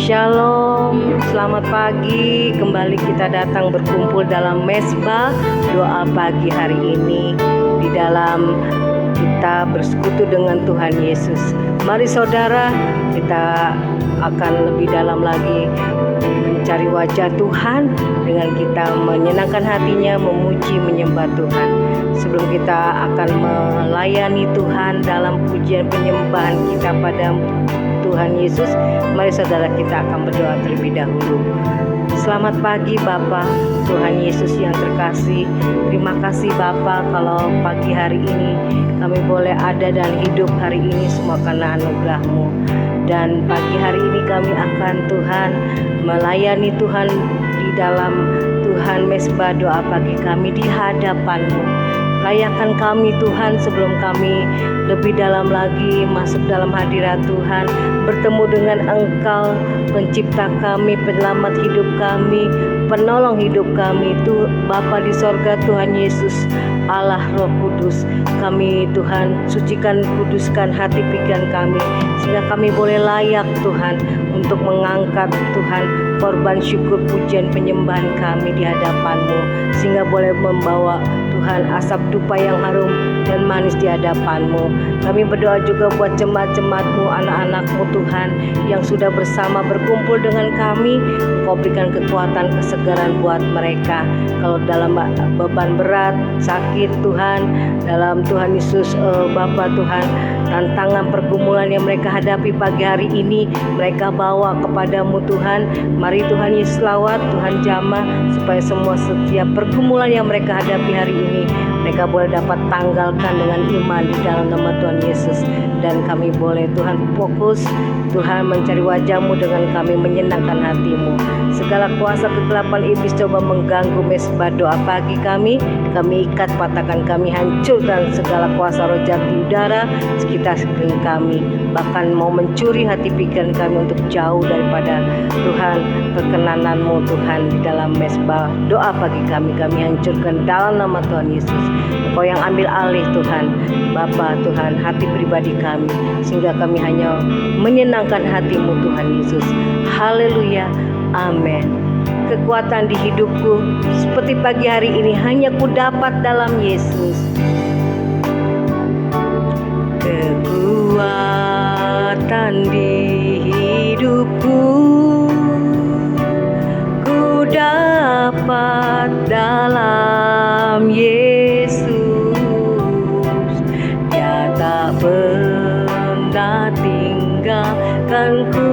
Shalom, selamat pagi. Kembali kita datang berkumpul dalam mesbah doa pagi hari ini. Di dalam kita bersekutu dengan Tuhan Yesus. Mari saudara, kita akan lebih dalam lagi mencari wajah Tuhan dengan kita menyenangkan hatinya, memuji, menyembah Tuhan. Sebelum kita akan melayani Tuhan dalam pujian penyembahan kita pada Tuhan Yesus, mari saudara kita akan berdoa terlebih dahulu. Selamat pagi Bapa, Tuhan Yesus yang terkasih. Terima kasih Bapa kalau pagi hari ini kami boleh ada dan hidup hari ini semua karena anugerah-Mu. Dan pagi hari ini kami akan Tuhan melayani Tuhan di dalam Tuhan mesbah doa pagi kami di hadapan-Mu. Layakan kami Tuhan sebelum kami lebih dalam lagi masuk dalam hadirat Tuhan, bertemu dengan Engkau, pencipta kami, penyelamat hidup kami, penolong hidup kami, Bapa di sorga, Tuhan Yesus, Allah Roh Kudus. Kami Tuhan sucikan, kuduskan hati pikiran kami, sehingga kami boleh layak Tuhan untuk mengangkat Tuhan korban syukur, pujian, penyembahan kami di hadapan-Mu, sehingga boleh membawa Tuhan asap dupa yang harum dan manis di hadapan-Mu. Kami berdoa juga buat jemaat-jemaat-Mu, anak-anak-Mu Tuhan yang sudah bersama berkumpul dengan kami. Engkau berikan kekuatan, kesegaran buat mereka. Kalau dalam beban berat, sakit Tuhan, dalam Tuhan Yesus Bapa Tuhan, tantangan pergumulan yang mereka hadapi pagi hari ini, mereka bawa kepadamu Tuhan. Mari Tuhan Yesus lawat, Tuhan jamah, supaya semua setiap pergumulan yang mereka hadapi hari ini, mereka boleh dapat tanggalkan dengan iman di dalam nama Tuhan Yesus. Dan kami boleh Tuhan fokus Tuhan mencari wajah-Mu dengan kami menyenangkan hati-Mu. Segala kuasa kegelapan iblis coba mengganggu mesbah doa pagi kami ikat, patahkan, kami hancurkan segala kuasa roh jahat di udara sekitar sekeliling kami, bahkan mau mencuri hati pikiran kami untuk jauh daripada Tuhan perkenanan-Mu Tuhan di dalam mesbah doa pagi kami hancurkan dalam nama Tuhan Yesus. Engkau yang ambil alih Tuhan Bapa Tuhan hati pribadi kami, sehingga kami hanya menyenangkan hati-Mu Tuhan Yesus. Haleluya, amin. Kekuatan di hidupku seperti pagi hari ini hanya ku dapat dalam Yesus. Kekuatan di hidupku ku dapat dalam Yesus. Dia tak pernah tinggalkanku,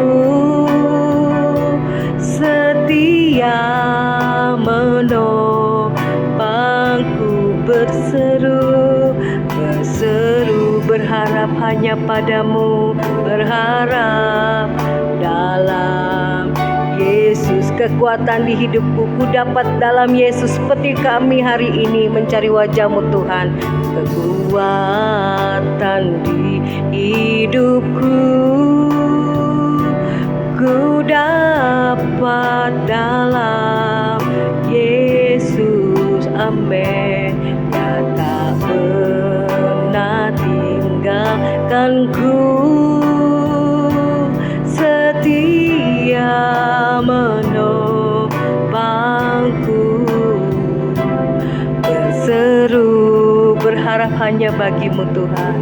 setia menopangku, berseru berharap hanya padamu, berharap dalam Yesus. Kekuatan di hidupku ku dapat dalam Yesus, seperti kami hari ini mencari wajah-Mu Tuhan. Kekuatan di hidupku ku dapat dalam Yesus, amin. Dia tak pernah tinggalkanku, setia menopangku, berseru berharap hanya bagi-Mu Tuhan,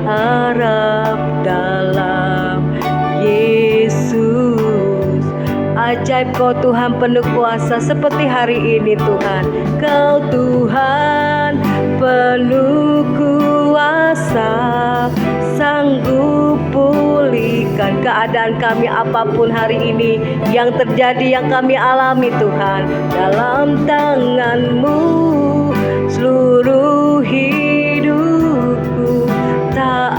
harap dalam Yesus. Ajaib Kau Tuhan penuh kuasa seperti hari ini Tuhan. Kau Tuhan penuh kuasa, sanggup pulihkan keadaan kami apapun hari ini yang terjadi, yang kami alami Tuhan. Dalam tangan-Mu seluruh hidupku tak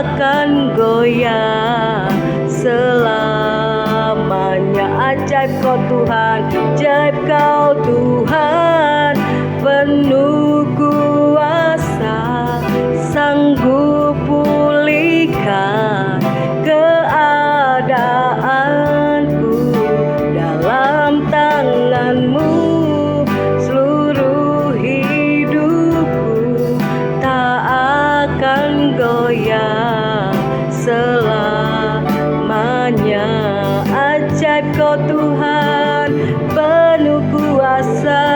akan goyah selamanya. Ajaib Kau Tuhan, ajaib Kau Tuhan penuh kuasa, sanggup pulihkan keadaanku. Dalam tangan-Mu seluruh hidupku tak akan goyah selamanya. Ajaib ajaib Kau Tuhan, penuh kuasa.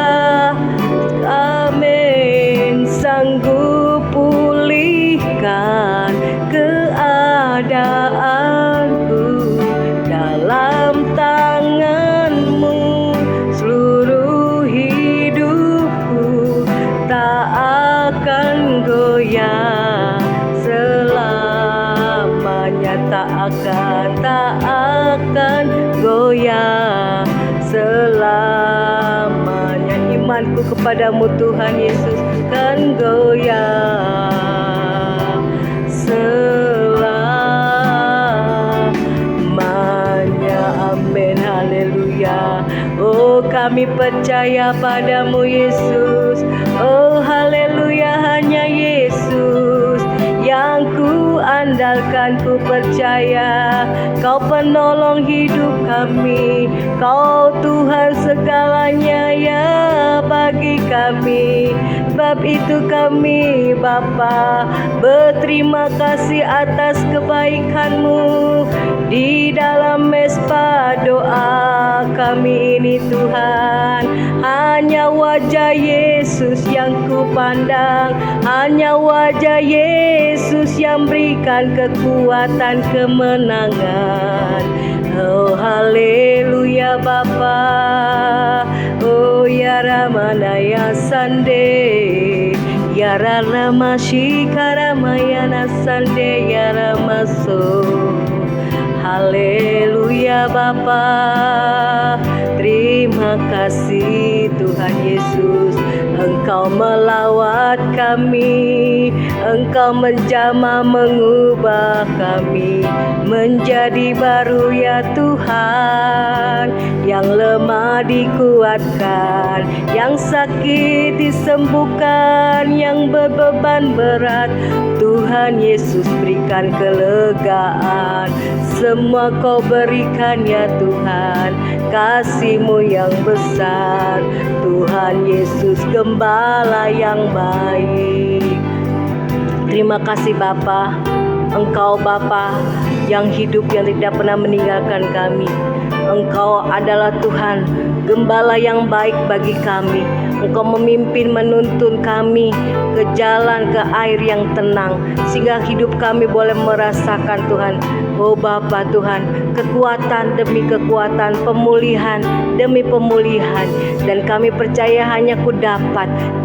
Amin. Sanggup pulihkan keadaanku, dalam tangan-Mu seluruh hidupku tak akan goyah selamanya, tak akan goyah selamanya. Imanku kepadamu Tuhan Yesus kan goyah selamanya. Amin, haleluya. Oh, kami percaya padamu Yesus. Oh, haleluya, hanya Yesus yang ku andalkan, ku percaya Kau penolong hidup kami, Kau Tuhan segalanya ya bagi kami. Sebab itu kami Bapa berterima kasih atas kebaikan-Mu di dalam mesbah doa kami ini Tuhan. Hanya wajah Yesus yang ku pandang, hanya wajah Yesus yang berikan kekuatan kemenangan. Oh, haleluya Bapa. Oh, ya Ramana ya Sande, ya Rama Shikaramayana Sande, ya Ramaso. Haleluya Bapa. Terima kasih Tuhan Yesus, Engkau melawat kami, Engkau menjamah mengubah kami menjadi baru ya Tuhan. Yang lemah dikuatkan, yang sakit disembuhkan, yang berbeban berat Tuhan Yesus berikan kelegaan. Semua Kau berikan ya Tuhan, kasih-Mu yang besar. Tuhan Yesus Gembala yang baik. Terima kasih Bapa, Engkau Bapa yang hidup, yang tidak pernah meninggalkan kami. Engkau adalah Tuhan, Gembala yang baik bagi kami. Engkau memimpin menuntun kami ke jalan, ke air yang tenang, sehingga hidup kami boleh merasakan Tuhan. Oh Bapa Tuhan, kekuatan demi kekuatan, pemulihan demi pemulihan. Dan kami percaya hanya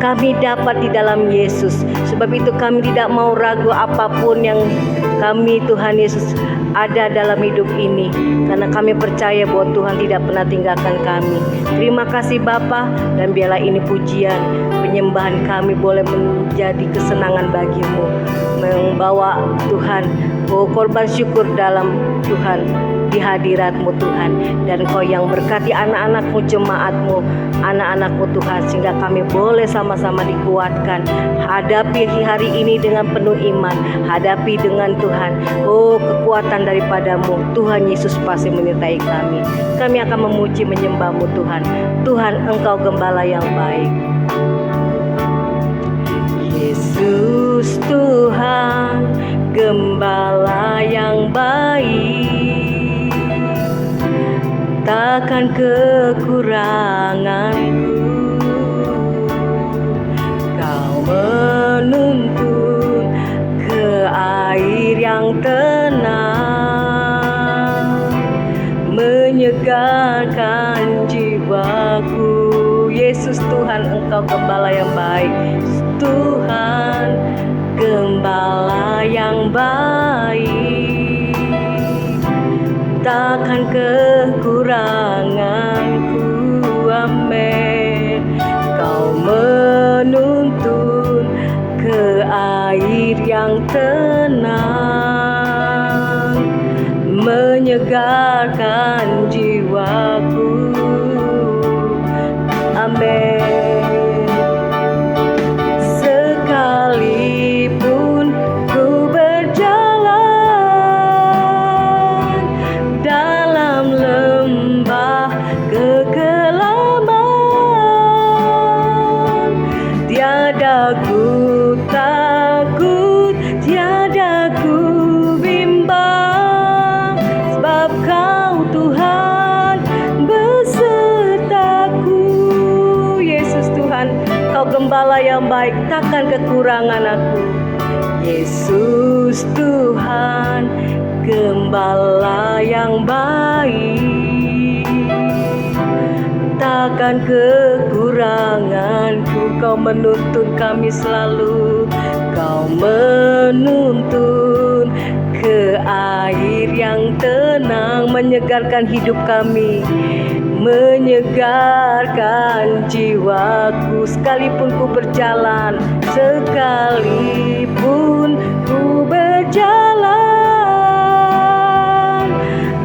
kami dapat di dalam Yesus. Sebab itu kami tidak mau ragu apapun yang kami Tuhan Yesus ada dalam hidup ini, karena kami percaya bahwa Tuhan tidak pernah tinggalkan kami. Terima kasih Bapa, dan biarlah ini pujian penyembahan kami boleh menjadi kesenangan bagi-Mu, membawa Tuhan korban syukur dalam Tuhan di hadirat-Mu Tuhan. Dan Kau yang berkati anak-anak-Mu, jemaat-Mu, anak-anak-Mu Tuhan, sehingga kami boleh sama-sama dikuatkan hadapi hari ini dengan penuh iman, hadapi dengan Tuhan kekuatan daripada-Mu. Tuhan Yesus pasti menyertai kami. Kami akan memuji menyembah-Mu Tuhan. Tuhan, Engkau Gembala yang baik. Yesus Tuhan, Gembala yang baik, takkan kekuranganku. Kau menuntun ke air yang tenang, menyegarkan jiwaku. Yesus Tuhan, Engkau Gembala yang baik. Tuhan, Gembala yang baik, takkan kekuranganku. Amin. Kau menuntun ke air yang tenang, menyegarkan jiwaku. Amin. Sekalipun ku berjalan dalam lembah kekelaman, tiada ku takut, tiada ku bimbang, sebab Kau Tuhan yang baik, takkan kekurangan aku. Yesus Tuhan, Gembala yang baik, takkan kekuranganku. Kau menuntun kami selalu, Kau menuntun ke air yang tenang, menyegarkan hidup kami, menyegarkan jiwaku. Sekalipun ku berjalan, sekalipun ku berjalan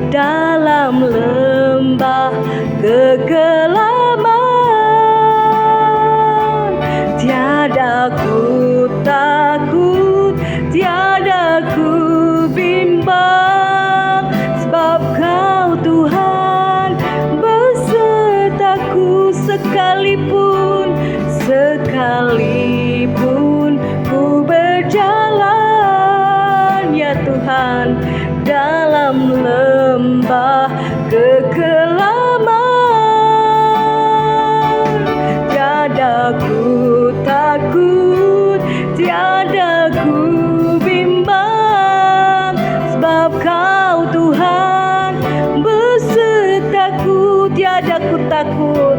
dalam lembah kegelapan, tiada ku takut, tiada ku bimbang, sebab Kau Tuhan besertaku. Sekalipun ku berjalan, ya Tuhan, dalam lembah kegelapan, tiada ku takut, tiada ku bimbang, sebab Kau Tuhan besertaku. Tiada ku takut,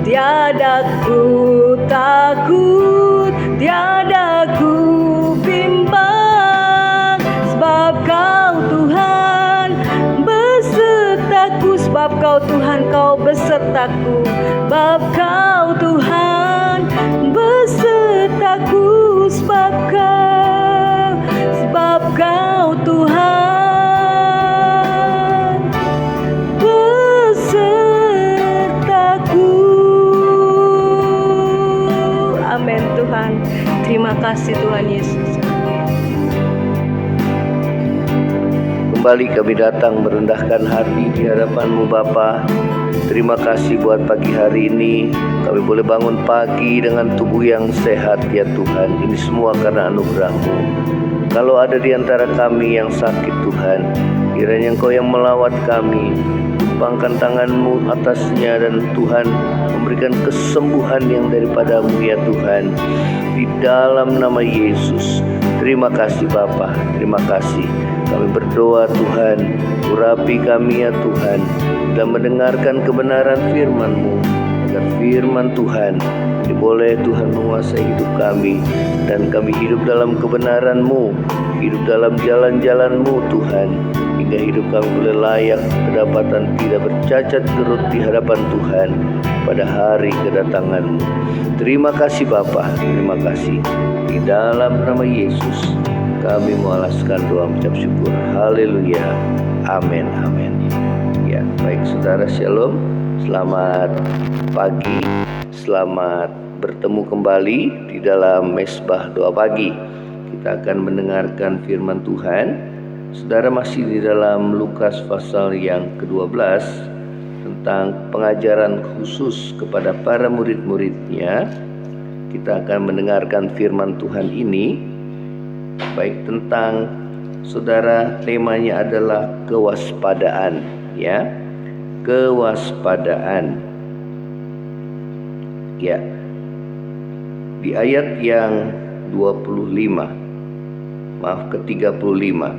tiada ku takut, tiada ku bimbang, sebab Kau Tuhan besertaku. Sebab Kau Tuhan, Kau besertaku, sebab Kau Tuhan besertaku, sebab Kau Tuhan besertaku. Amin Tuhan. Terima kasih Tuhan Yesus. Kembali kami datang merendahkan hati di hadapan-Mu Bapa. Terima kasih buat pagi hari ini. Kami boleh bangun pagi dengan tubuh yang sehat ya Tuhan. Ini semua karena anugerah-Mu. Kalau ada di antara kami yang sakit Tuhan, kiranya Engkau yang melawat kami. Tumpangkan tangan-Mu atasnya dan Tuhan memberikan kesembuhan yang daripada-Mu ya Tuhan. Di dalam nama Yesus. Terima kasih Bapa, terima kasih. Kami berdoa Tuhan, urapi kami ya Tuhan, dan mendengarkan kebenaran firman-Mu, agar firman Tuhan ini boleh Tuhan menguasai hidup kami, dan kami hidup dalam kebenaran-Mu, hidup dalam jalan-jalan-Mu Tuhan, hingga hidup kami boleh layak kedapatan tidak bercacat kerut di hadapan Tuhan pada hari kedatangan-Mu. Terima kasih Bapa, terima kasih. Di dalam nama Yesus kami mengalaskan doa mengucap syukur. Haleluya. Amin. Amin. Ya, baik saudara, shalom. Selamat pagi. Selamat bertemu kembali di dalam Mesbah Doa Pagi. Kita akan mendengarkan firman Tuhan. Saudara, masih di dalam Lukas pasal yang ke-12 tentang pengajaran khusus kepada para murid-muridnya. Kita akan mendengarkan firman Tuhan ini. Baik, tentang saudara, temanya adalah kewaspadaan ya. Kewaspadaan. Ya. Di ayat yang 35.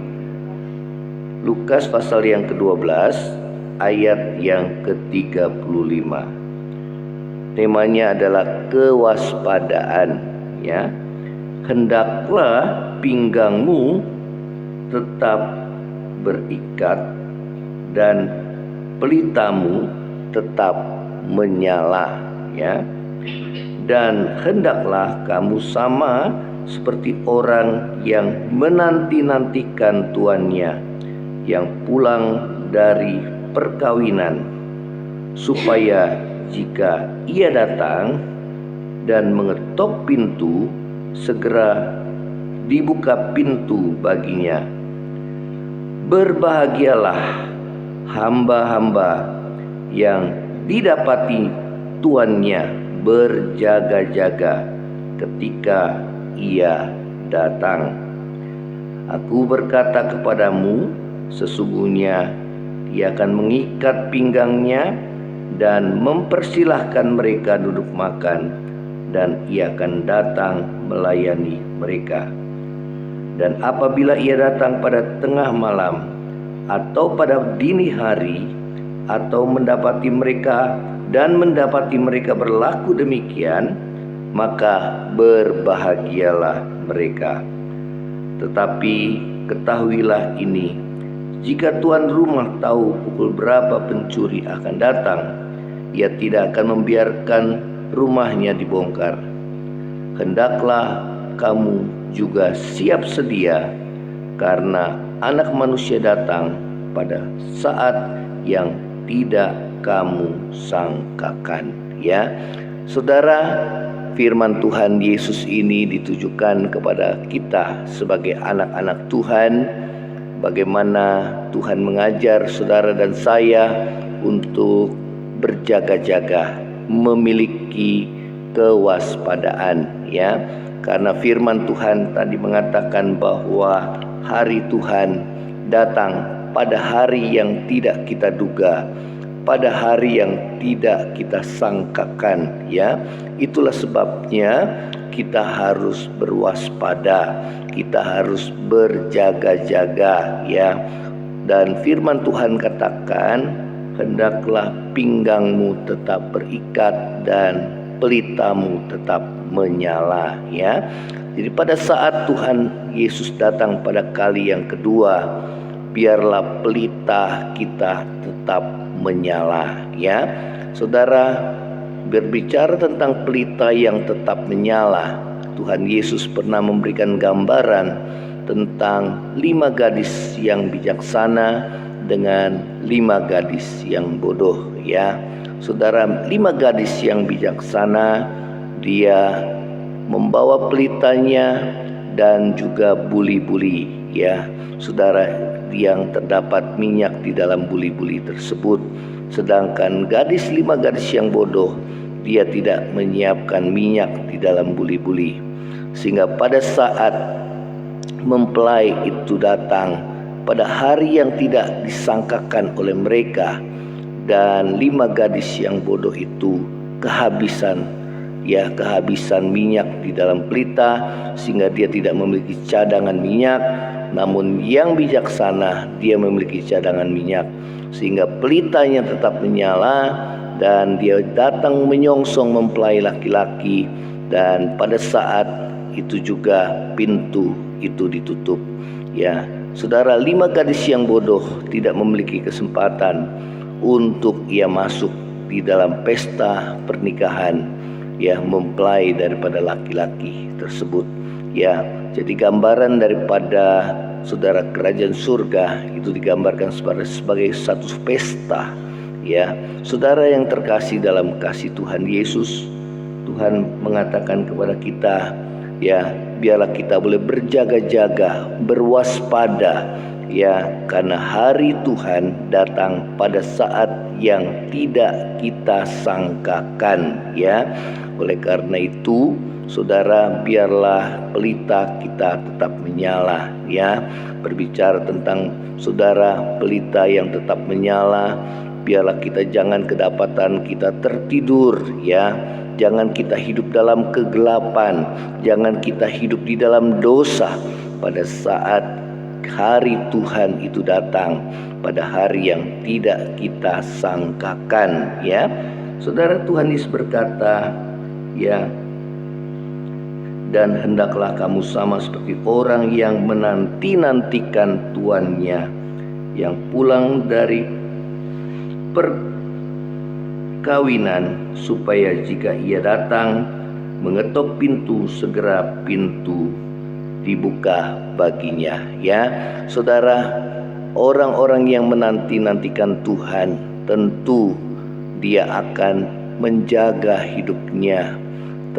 Lukas pasal yang ke-12 ayat yang ke-35. Temanya adalah kewaspadaan ya. Hendaklah pinggangmu tetap berikat dan pelitamu tetap menyala ya. Dan hendaklah kamu sama seperti orang yang menanti-nantikan tuannya yang pulang dari perkawinan, supaya jika ia datang dan mengetok pintu, segera dibuka pintu baginya. Berbahagialah hamba-hamba yang didapati tuannya berjaga-jaga ketika ia datang. Aku berkata kepadamu, sesungguhnya ia akan mengikat pinggangnya dan mempersilahkan mereka duduk makan, dan ia akan datang melayani mereka. Dan apabila ia datang pada tengah malam atau pada dini hari, atau mendapati mereka berlaku demikian, maka berbahagialah mereka. Tetapi ketahuilah ini, jika tuan rumah tahu pukul berapa pencuri akan datang, ia tidak akan membiarkan rumahnya dibongkar. Hendaklah kamu juga siap sedia, karena Anak Manusia datang pada saat yang tidak kamu sangkakan. Ya, saudara, firman Tuhan Yesus ini ditujukan kepada kita sebagai anak-anak Tuhan. Bagaimana Tuhan mengajar saudara dan saya untuk berjaga-jaga, memiliki kewaspadaan, ya. Karena firman Tuhan tadi mengatakan bahwa hari Tuhan datang pada hari yang tidak kita duga, pada hari yang tidak kita sangkakan, ya. Itulah sebabnya kita harus berwaspada, kita harus berjaga-jaga, ya. Dan firman Tuhan katakan, hendaklah pinggangmu tetap berikat dan pelitamu tetap menyala, ya. Jadi pada saat Tuhan Yesus datang pada kali yang kedua, biarlah pelita kita tetap menyala, ya. Saudara, berbicara tentang pelita yang tetap menyala, Tuhan Yesus pernah memberikan gambaran tentang 5 gadis yang bijaksana dengan 5 gadis yang bodoh, ya. Saudara, 5 gadis yang bijaksana, dia membawa pelitanya dan juga buli-buli, ya. Saudara, yang terdapat minyak di dalam buli-buli tersebut. Sedangkan 5 gadis yang bodoh, dia tidak menyiapkan minyak di dalam buli-buli. Sehingga pada saat mempelai itu datang pada hari yang tidak disangkakan oleh mereka, dan 5 gadis yang bodoh itu kehabisan minyak di dalam pelita, sehingga dia tidak memiliki cadangan minyak. Namun yang bijaksana, dia memiliki cadangan minyak, sehingga pelitanya tetap menyala, dan dia datang menyongsong mempelai laki-laki. Dan pada saat itu juga pintu itu ditutup, ya. Saudara, 5 gadis yang bodoh tidak memiliki kesempatan untuk ia masuk di dalam pesta pernikahan, ya, mempelai daripada laki-laki tersebut, ya. Jadi gambaran daripada saudara kerajaan surga itu digambarkan sebagai satu pesta, ya. Saudara yang terkasih dalam kasih Tuhan Yesus, Tuhan mengatakan kepada kita, ya, biarlah kita boleh berjaga-jaga, berwaspada, ya, karena hari Tuhan datang pada saat yang tidak kita sangkakan, ya. Oleh karena itu, saudara, biarlah pelita kita tetap menyala, ya. Berbicara tentang saudara pelita yang tetap menyala, biarlah kita jangan kedapatan kita tertidur, ya. Jangan kita hidup dalam kegelapan, jangan kita hidup di dalam dosa pada saat hari Tuhan itu datang, pada hari yang tidak kita sangkakan, ya. Saudara, Tuhan Yesus berkata, ya, dan hendaklah kamu sama seperti orang yang menanti-nantikan tuannya, yang pulang dari perkawinan, supaya jika ia datang mengetok pintu, segera pintu dibuka baginya, ya. Saudara, orang-orang yang menanti-nantikan Tuhan, tentu dia akan menjaga hidupnya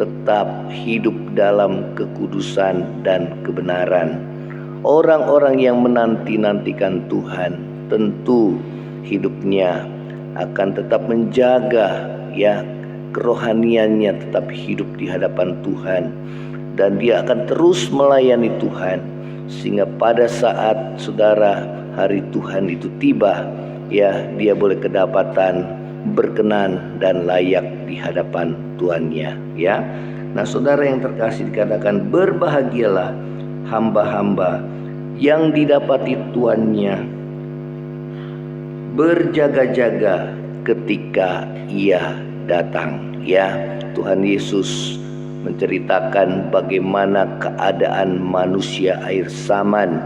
tetap hidup dalam kekudusan dan kebenaran. Orang-orang yang menanti-nantikan Tuhan, tentu hidupnya akan tetap menjaga, ya, kerohaniannya tetap hidup di hadapan Tuhan, dan dia akan terus melayani Tuhan, sehingga pada saat saudara hari Tuhan itu tiba, ya, dia boleh kedapatan berkenan dan layak di hadapan Tuannya, ya. Nah, saudara yang terkasih, dikatakan berbahagialah hamba-hamba yang didapati tuannya berjaga-jaga ketika ia datang. Ya, Tuhan Yesus menceritakan bagaimana keadaan manusia akhir zaman,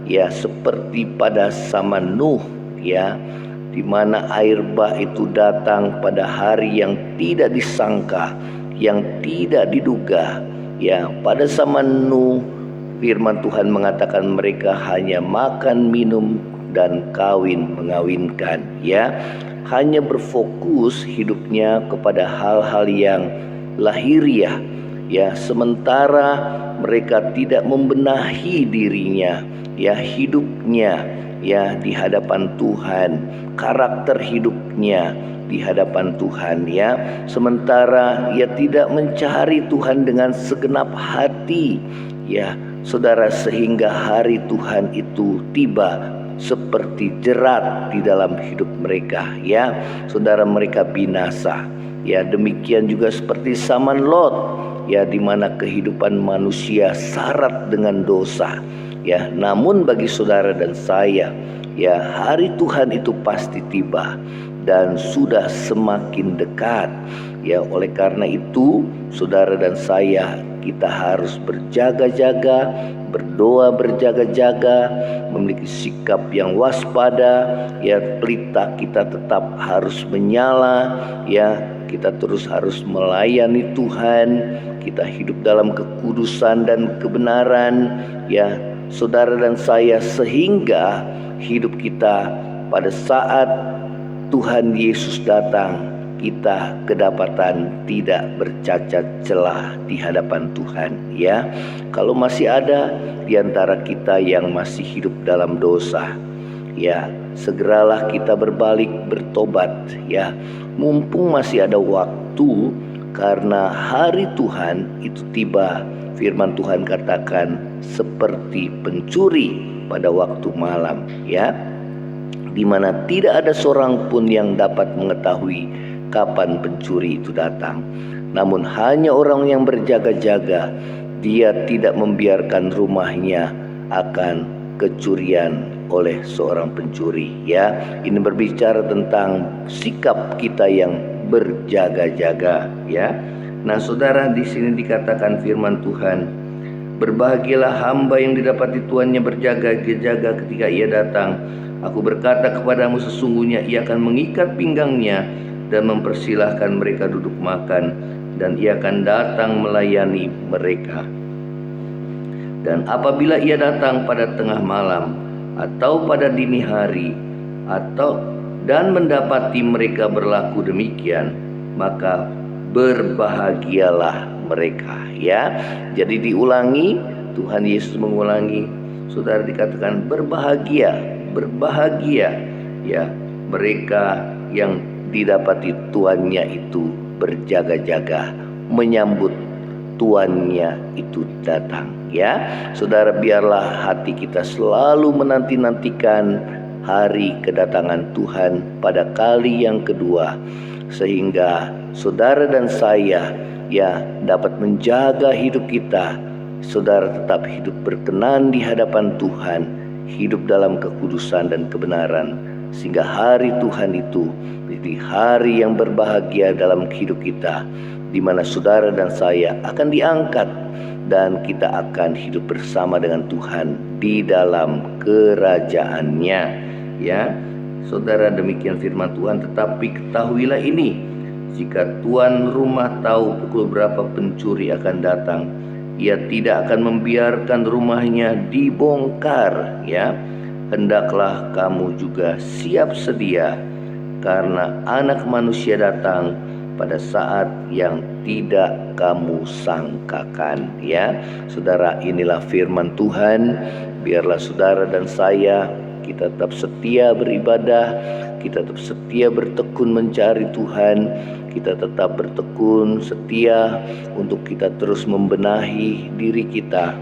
ya, seperti pada zaman Nuh, ya, di mana air bah itu datang pada hari yang tidak disangka, yang tidak diduga. Ya, pada zaman Nuh, firman Tuhan mengatakan mereka hanya makan, minum, dan kawin mengawinkan, ya, hanya berfokus hidupnya kepada hal-hal yang lahiriah, ya, sementara mereka tidak membenahi dirinya, ya, hidupnya, ya, di hadapan Tuhan, karakter hidupnya di hadapan Tuhan, ya, sementara ia tidak mencari Tuhan dengan segenap hati, ya, saudara, sehingga hari Tuhan itu tiba seperti jerat di dalam hidup mereka, ya, saudara, mereka binasa, ya. Demikian juga seperti zaman Lot, ya, di mana kehidupan manusia syarat dengan dosa, ya. Namun bagi saudara dan saya, ya, hari Tuhan itu pasti tiba dan sudah semakin dekat, ya. Oleh karena itu, saudara dan saya, kita harus berjaga-jaga, berdoa berjaga-jaga, memiliki sikap yang waspada, ya, pelita kita tetap harus menyala, ya, kita terus harus melayani Tuhan, kita hidup dalam kekudusan dan kebenaran, ya, saudara dan saya, sehingga hidup kita pada saat Tuhan Yesus datang, kita kedapatan tidak bercacat celah di hadapan Tuhan, ya. Kalau masih ada di antara kita yang masih hidup dalam dosa, ya, segeralah kita berbalik, bertobat, ya, mumpung masih ada waktu, karena hari Tuhan itu tiba. Firman Tuhan katakan seperti pencuri pada waktu malam, ya, di mana tidak ada seorang pun yang dapat mengetahui kapan pencuri itu datang. Namun hanya orang yang berjaga-jaga, dia tidak membiarkan rumahnya akan kecurian oleh seorang pencuri, ya. Ini berbicara tentang sikap kita yang berjaga-jaga, ya. Nah, saudara, di sini dikatakan firman Tuhan, berbahagialah hamba yang didapati tuannya berjaga-jaga ketika ia datang. Aku berkata kepadamu, sesungguhnya ia akan mengikat pinggangnya dan mempersilahkan mereka duduk makan, dan ia akan datang melayani mereka. Dan apabila ia datang pada tengah malam atau pada dini hari, dan mendapati mereka berlaku demikian, maka berbahagialah mereka, ya. Jadi diulangi, Tuhan Yesus mengulangi, saudara, dikatakan berbahagia, ya, mereka yang didapati tuannya itu berjaga-jaga menyambut tuannya itu datang, ya. Saudara, biarlah hati kita selalu menanti-nantikan hari kedatangan Tuhan pada kali yang kedua, sehingga saudara dan saya, ya, dapat menjaga hidup kita. Saudara tetap hidup berkenan di hadapan Tuhan, hidup dalam kekudusan dan kebenaran, sehingga hari Tuhan itu menjadi hari yang berbahagia dalam hidup kita, di mana saudara dan saya akan diangkat dan kita akan hidup bersama dengan Tuhan di dalam kerajaannya, ya. Saudara, demikian firman Tuhan. Tetapi ketahuilah ini, jika tuan rumah tahu pukul berapa pencuri akan datang, ia tidak akan membiarkan rumahnya dibongkar, ya. Hendaklah kamu juga siap sedia, karena Anak Manusia datang pada saat yang tidak kamu sangkakan, ya. Saudara, inilah firman Tuhan. Biarlah saudara dan saya, kita tetap setia beribadah, kita tetap setia bertekun mencari Tuhan, kita tetap bertekun setia untuk kita terus membenahi diri kita,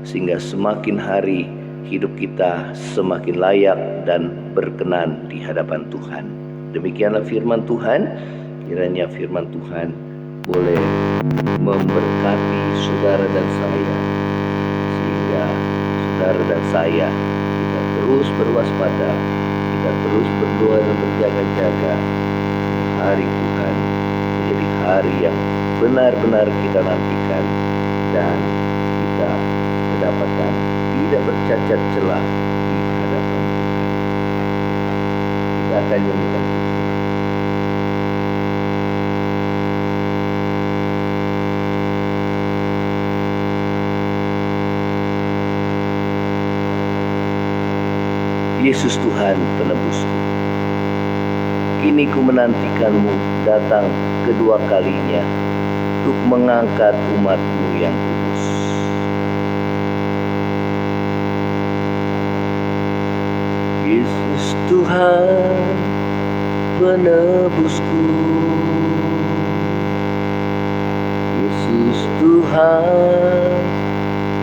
sehingga semakin hari hidup kita semakin layak dan berkenan di hadapan Tuhan. Demikianlah firman Tuhan. Kiranya firman Tuhan boleh memberkati saudara dan saya, sehingga saudara dan saya kita terus berwaspada, kita terus berdoa dan berjaga-jaga. Hari Tuhan menjadi hari yang benar-benar kita nantikan, dan kita mendapatkan tidak bercacat celah di hadapan Tuhan. Kita akan nyanyikan Yesus Tuhan penebusku. Kini ku menantikanmu datang kedua kalinya untuk mengangkat umatmu yang kudus. Yesus Tuhan penebusku, Yesus Tuhan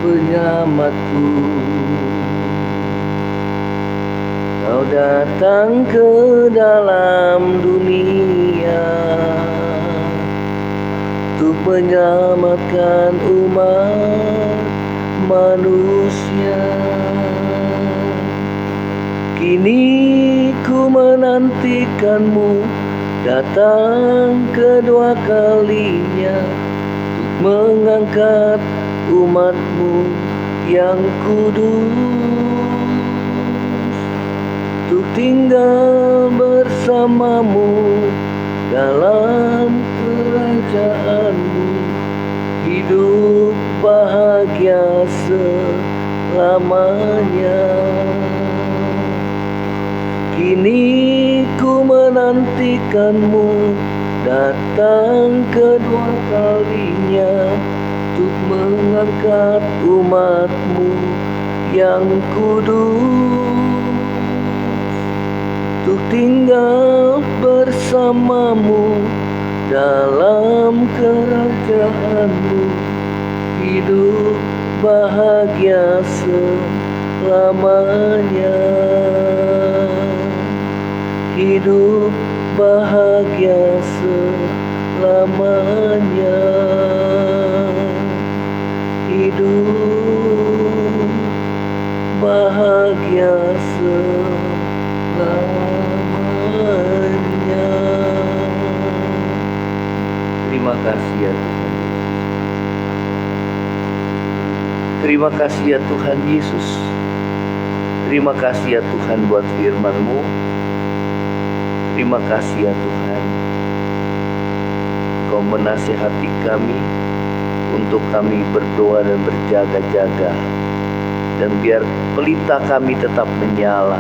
penyelamatku. Kau datang ke dalam dunia untuk menyelamatkan umat manusia. Kini ku menantikanmu datang kedua kalinya untuk mengangkat umatmu yang kudus, untuk tinggal bersamamu dalam kerajaanmu, hidup bahagia selamanya. Kini ku menantikanmu datang kedua kalinya untuk mengangkat umatmu yang kudus, untuk tinggal bersamamu dalam kerajaanmu, hidup bahagia selamanya, hidup bahagia selamanya, hidup bahagia selamanya. Terima kasih ya Tuhan. Terima kasih ya Tuhan Yesus. Terima kasih ya Tuhan buat firman-Mu. Terima kasih ya Tuhan, Kau menasihati kami untuk kami berdoa dan berjaga-jaga, dan biar pelita kami tetap menyala,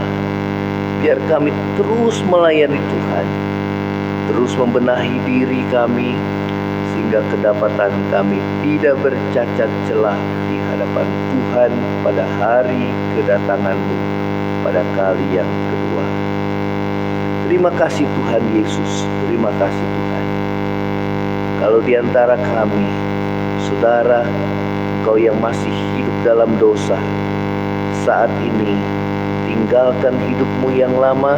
biar kami terus melayani Tuhan, terus membenahi diri kami, sehingga kedapatan kami tidak bercacat celah di hadapan Tuhan pada hari kedatangan-Mu pada kali yang kedua. Terima kasih Tuhan Yesus, terima kasih Tuhan. Kalau di antara kami, saudara, Engkau yang masih hidup dalam dosa, saat ini tinggalkan hidupmu yang lama,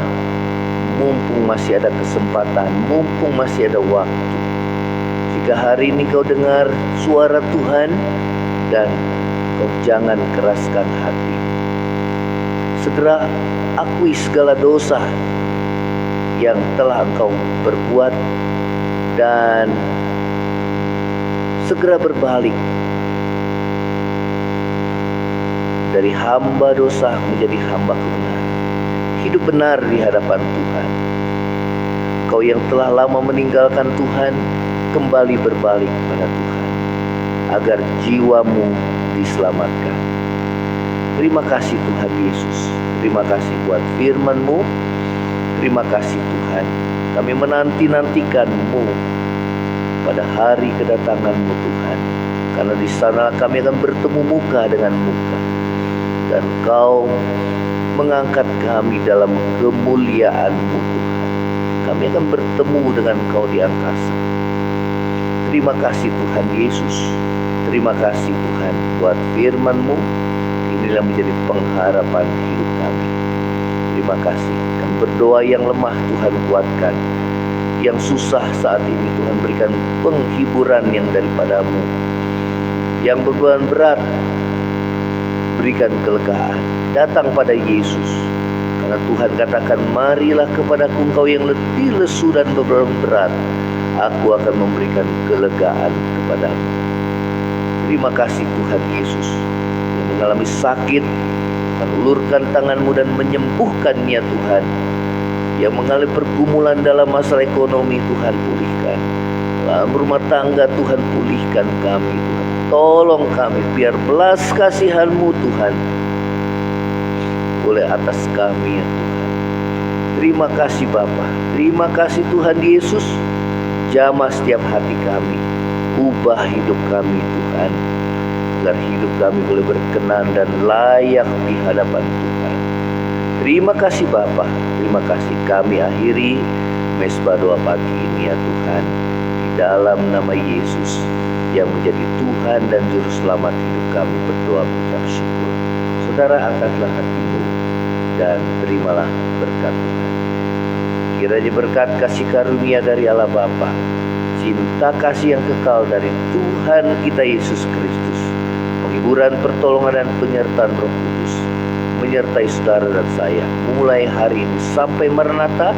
mumpung masih ada kesempatan, mumpung masih ada waktu. Jika hari ini kau dengar suara Tuhan, dan kau jangan keraskan hati. Segera akui segala dosa yang telah engkau berbuat, dan segera berbalik dari hamba dosa menjadi hamba kebenaran. Hidup benar di hadapan Tuhan. Kau yang telah lama meninggalkan Tuhan, kembali berbalik pada Tuhan, agar jiwamu diselamatkan. Terima kasih Tuhan Yesus. Terima kasih buat firman-Mu. Terima kasih Tuhan. Kami menanti-nantikan-Mu pada hari kedatangan-Mu Tuhan. Karena di sana kami akan bertemu muka dengan muka, dan Kau mengangkat kami dalam kemuliaan-Mu Tuhan. Kami akan bertemu dengan Kau di angkasa. Terima kasih Tuhan Yesus. Terima kasih Tuhan buat firman-Mu. Inilah menjadi pengharapan hidup kami. Terima kasih. Kami berdoa yang lemah Tuhan kuatkan, yang susah saat ini. Tuhan, berikan penghiburan yang daripadamu. Yang beban berat, berikan kelegaan. Datang pada Yesus, karena Tuhan katakan, marilah kepadaku engkau yang letih, lesu, dan beban berat, aku akan memberikan kelegaan kepadamu. Terima kasih Tuhan Yesus yang mengalami sakit, ulurkan tanganmu dan menyembuhkannya Tuhan. Yang mengalami pergumulan dalam masalah ekonomi, Tuhan pulihkan. Dalam rumah tangga, Tuhan pulihkan kami, Tuhan. Tolong kami, biar belas kasihan-Mu Tuhan boleh atas kami ya Tuhan. Terima kasih Bapa, terima kasih Tuhan Yesus. Jamah setiap hati kami, ubah hidup kami Tuhan, agar hidup kami boleh berkenan dan layak di hadapan Tuhan. Terima kasih Bapa, terima kasih. Kami akhiri mesbah doa pagi ini ya Tuhan, di dalam nama Yesus yang menjadi Tuhan dan Juru Selamat hidup kami, berdoa mengucap syukur. Saudara, angkatlah hatimu dan terimalah berkat Tuhan. Kiranya berkat kasih karunia dari Allah Bapa, cinta kasih yang kekal dari Tuhan kita Yesus Kristus, penghiburan, pertolongan, dan penyertaan Roh Kudus menyertai saudara dan saya mulai hari ini sampai Maranatha.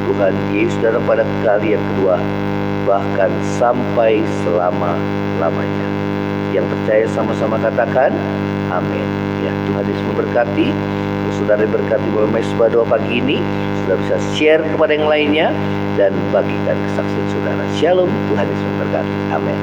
Tuhan Yesus datang pada kali yang kedua, bahkan sampai selama-lamanya. Yang percaya sama-sama katakan amin. Ya, Tuhan Yesus memberkati. Kalau saudara berkati oleh mesbah doa pagi ini, saudara bisa share kepada yang lainnya dan bagikan kesaksian saudara. Shalom, Tuhan Yesus memberkati. Amin.